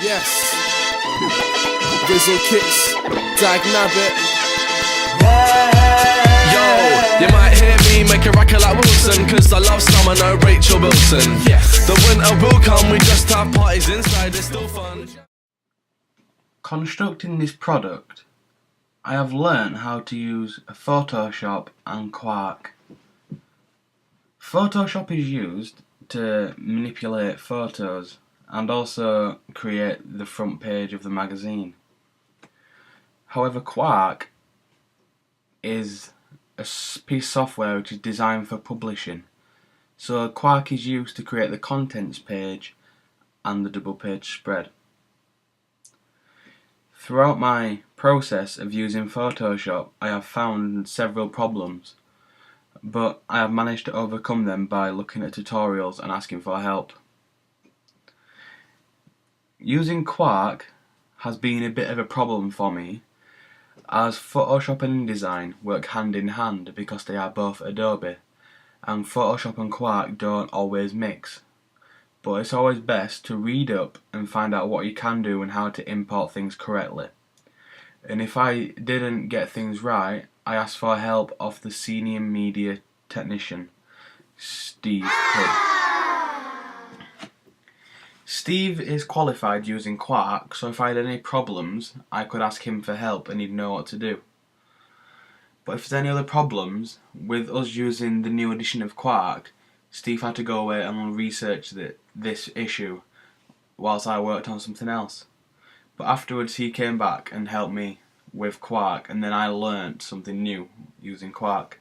Yes. Rizzle Kicks, Dag Nabbit. Yo, you might hear me make a racket like Wilson, cause I love summer, no Rachel Wilson. Yes. The winter will come, we just have parties inside, it's still fun. Constructing this product, I have learnt how to use Photoshop and Quark. Photoshop is used to manipulate photos and also create the front page of the magazine. However, Quark is a piece of software which is designed for publishing. So Quark is used to create the contents page and the double page spread. Throughout my process of using Photoshop, I have found several problems, but I have managed to overcome them by looking at tutorials and asking for help. Using Quark has been a bit of a problem for me, as Photoshop and InDesign work hand in hand because they are both Adobe, and Photoshop and Quark don't always mix. But it's always best to read up and find out what you can do and how to import things correctly. And if I didn't get things right, I asked for help of the senior media technician, Steve Hood. Steve is qualified using Quark, so if I had any problems, I could ask him for help and he'd know what to do. But if there's any other problems with us using the new edition of Quark, Steve had to go away and research this issue whilst I worked on something else. But afterwards he came back and helped me with Quark, and then I learnt something new using Quark.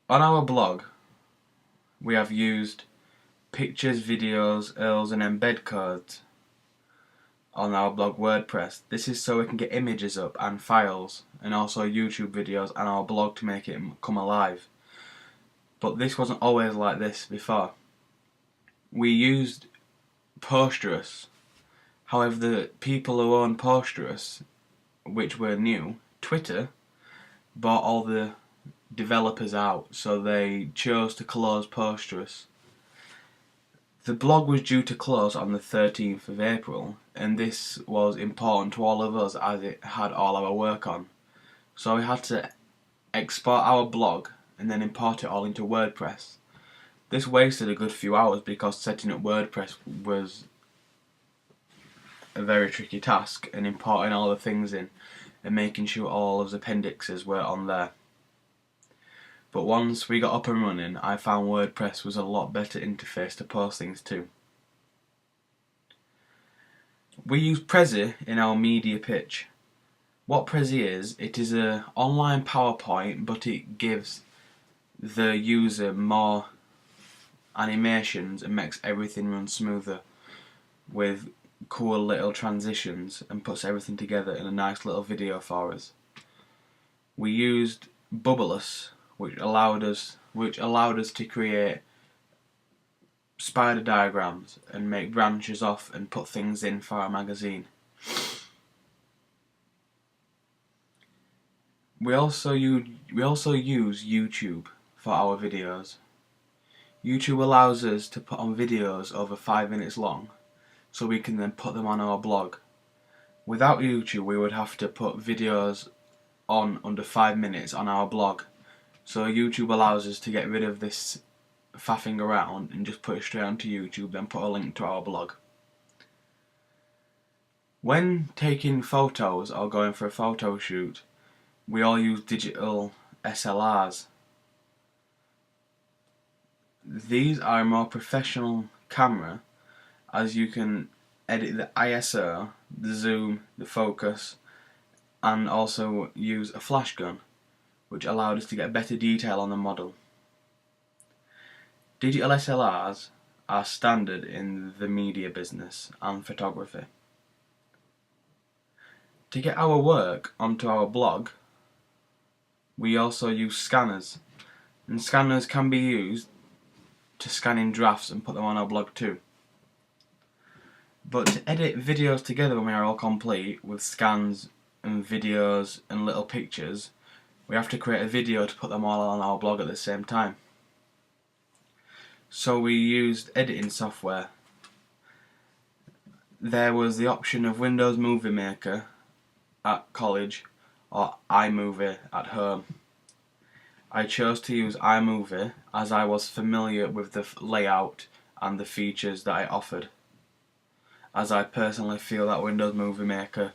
On our blog, we have used pictures, videos, URLs and embed codes on our blog WordPress. This is so we can get images up and files, and also YouTube videos and our blog to make it come alive. But this wasn't always like this before. We used Posterous. However, the people who own Posterous, which were new, Twitter, bought all the developers out, so they chose to close Posterous. The blog was due to close on the 13th of April, and this was important to all of us as it had all our work on. So we had to export our blog and then import it all into WordPress. This wasted a good few hours because setting up WordPress was a very tricky task, and importing all the things in and making sure all of the appendixes were on there. But once we got up and running, I found WordPress was a lot better interface to post things to. We use Prezi in our media pitch. What Prezi is, it is an online PowerPoint, but it gives the user more animations and makes everything run smoother with cool little transitions and puts everything together in a nice little video for us. We used Bubbleless, which allowed us to create spider diagrams and make branches off and put things in for our magazine. We also use YouTube for our videos. YouTube allows us to put on videos over 5 minutes long, so we can then put them on our blog. Without YouTube, we would have to put videos on under 5 minutes on our blog. So YouTube allows us to get rid of this faffing around and just put it straight onto YouTube, then put a link to our blog. When taking photos or going for a photo shoot, we all use digital SLRs. These are a more professional camera, as you can edit the ISO, the zoom, the focus, and also use a flash gun, which allowed us to get better detail on the model. Digital SLRs are standard in the media business and photography. To get our work onto our blog, we also use scanners, and scanners can be used to scan in drafts and put them on our blog too. But to edit videos together when we are all complete with scans and videos and little pictures, we have to create a video to put them all on our blog at the same time. So we used editing software. There was the option of Windows Movie Maker at college or iMovie at home. I chose to use iMovie as I was familiar with the layout and the features that it offered, as I personally feel that Windows Movie Maker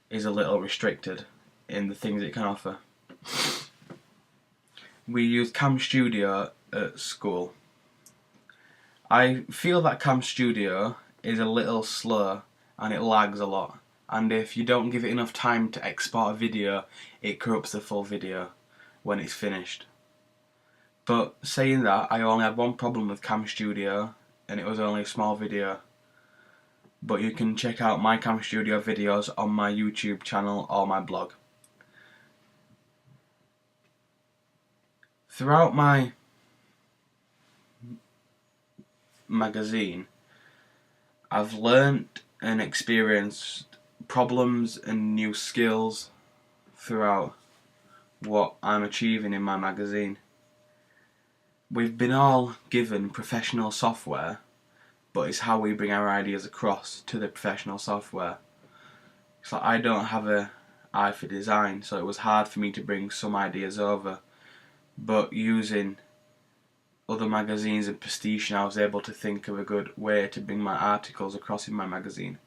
is a little restricted in the things it can offer. We used Cam Studio at school. I feel that Cam Studio is a little slow and it lags a lot, and if you don't give it enough time to export a video, it corrupts the full video when it's finished. But saying that, I only had one problem with Cam Studio, and it was only a small video. But you can check out my Cam Studio videos on my YouTube channel or my blog. Throughout my magazine, I've learnt and experienced problems and new skills throughout what I'm achieving in my magazine. We've been all given professional software, but it's how we bring our ideas across to the professional software. It's like I don't have an eye for design, so it was hard for me to bring some ideas over. But using other magazines and pastiche, I was able to think of a good way to bring my articles across in my magazine.